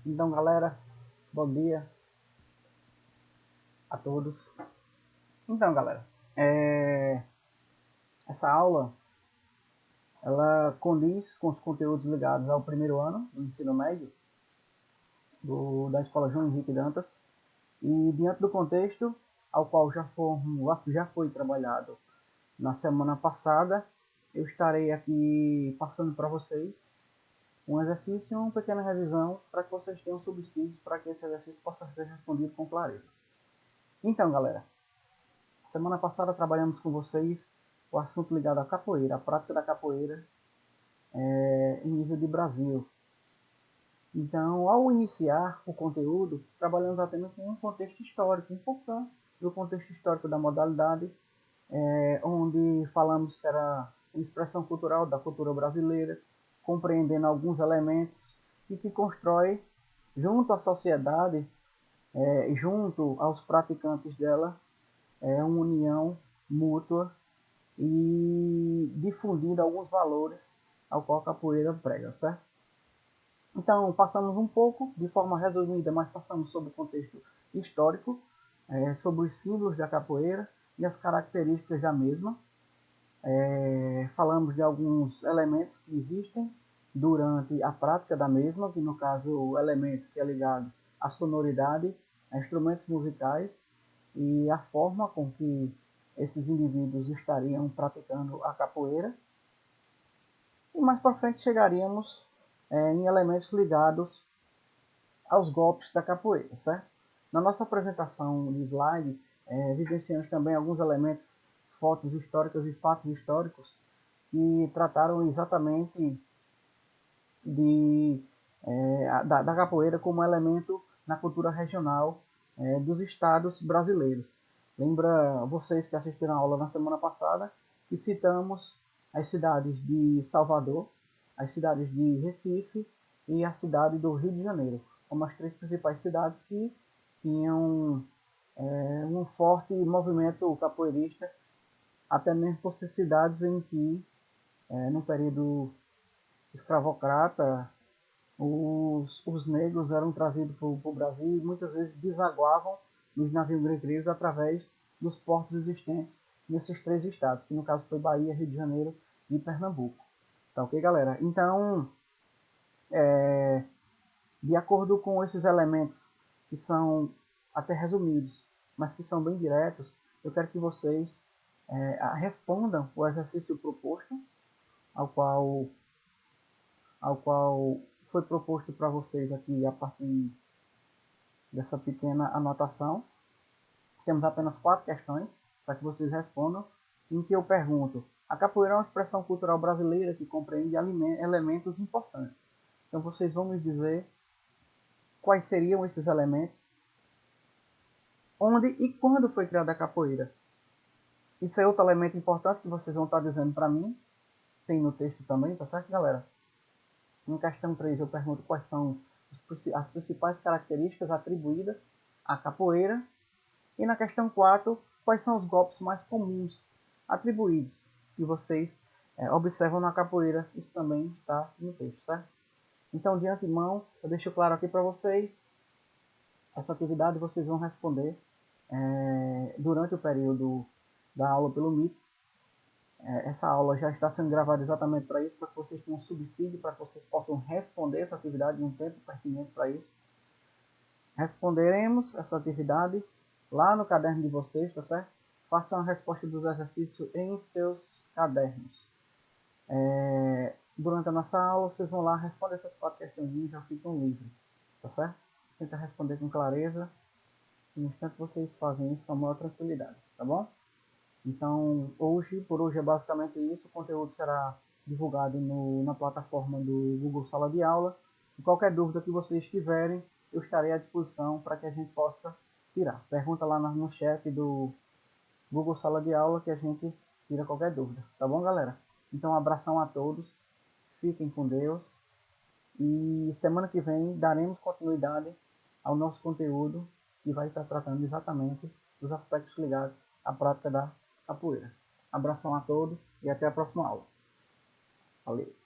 Então, galera, bom dia a todos. Então, galera, essa aula ela condiz com os conteúdos ligados ao primeiro ano do ensino médio da Escola João Henrique Dantas e diante do contexto ao qual já foi trabalhado na semana passada, eu estarei aqui passando para vocês um exercício e uma pequena revisão para que vocês tenham subsídios para que esse exercício possa ser respondido com clareza. Então, galera, semana passada trabalhamos com vocês o assunto ligado à capoeira, a prática da capoeira em nível de Brasil. Então, ao iniciar o conteúdo, trabalhamos apenas com um contexto histórico, um pouquinho do contexto histórico da modalidade, onde falamos que era uma expressão cultural da cultura brasileira, compreendendo alguns elementos e que constrói, junto à sociedade, junto aos praticantes dela, uma união mútua e difundindo alguns valores ao qual a capoeira prega, certo? Então, passamos um pouco, de forma resumida, mas passamos sobre o contexto histórico, sobre os símbolos da capoeira e as características da mesma. Falamos de alguns elementos que existem durante a prática da mesma, que no caso elementos que é ligados à sonoridade, a instrumentos musicais e a forma com que esses indivíduos estariam praticando a capoeira. E mais para frente chegaríamos em elementos ligados aos golpes da capoeira, certo? Na nossa apresentação de slide, vivenciamos também alguns elementos, fotos históricas e fatos históricos que trataram exatamente da capoeira como elemento na cultura regional dos estados brasileiros. Lembra vocês que assistiram a aula na semana passada que citamos as cidades de Salvador, as cidades de Recife e a cidade do Rio de Janeiro, como as três principais cidades que tinham um forte movimento capoeirista, até mesmo por ser cidades em que, no período escravocrata, os negros eram trazidos para o Brasil e muitas vezes desaguavam nos navios gregos através dos portos existentes nesses três estados, que no caso foi Bahia, Rio de Janeiro e Pernambuco. Tá ok, galera? Então, de acordo com esses elementos que são até resumidos, mas que são bem diretos, eu quero que vocês respondam o exercício proposto, ao qual foi proposto para vocês aqui a partir dessa pequena anotação. Temos apenas 4 questões para que vocês respondam, em que eu pergunto: a capoeira é uma expressão cultural brasileira que compreende elementos importantes. Então vocês vão me dizer quais seriam esses elementos, onde e quando foi criada a capoeira. Isso é outro elemento importante que vocês vão estar dizendo para mim, tem no texto também, tá certo, galera? Em questão 3 eu pergunto quais são as principais características atribuídas à capoeira. E na questão 4, quais são os golpes mais comuns atribuídos que vocês observam na capoeira. Isso também está no texto, certo? Então, de antemão, eu deixo claro aqui para vocês, essa atividade vocês vão responder durante o período da aula pelo Meet. Essa aula já está sendo gravada exatamente para isso, para que vocês tenham um subsídio, para que vocês possam responder essa atividade em um tempo pertinente para isso. Responderemos essa atividade lá no caderno de vocês, tá certo? Façam a resposta dos exercícios em seus cadernos. Durante a nossa aula, vocês vão lá, responder essas 4 questões e já ficam livres, tá certo? Tenta responder com clareza. No instante vocês fazem isso com a maior tranquilidade, tá bom? Então, por hoje é basicamente isso. O conteúdo será divulgado na plataforma do Google Sala de Aula. E qualquer dúvida que vocês tiverem, eu estarei à disposição para que a gente possa tirar. Pergunta lá no chat do Google Sala de Aula que a gente tira qualquer dúvida. Tá bom, galera? Então, um abração a todos. Fiquem com Deus. E semana que vem daremos continuidade ao nosso conteúdo, que vai estar tratando exatamente dos aspectos ligados à prática da capoeira. Abração a todos e até a próxima aula. Valeu!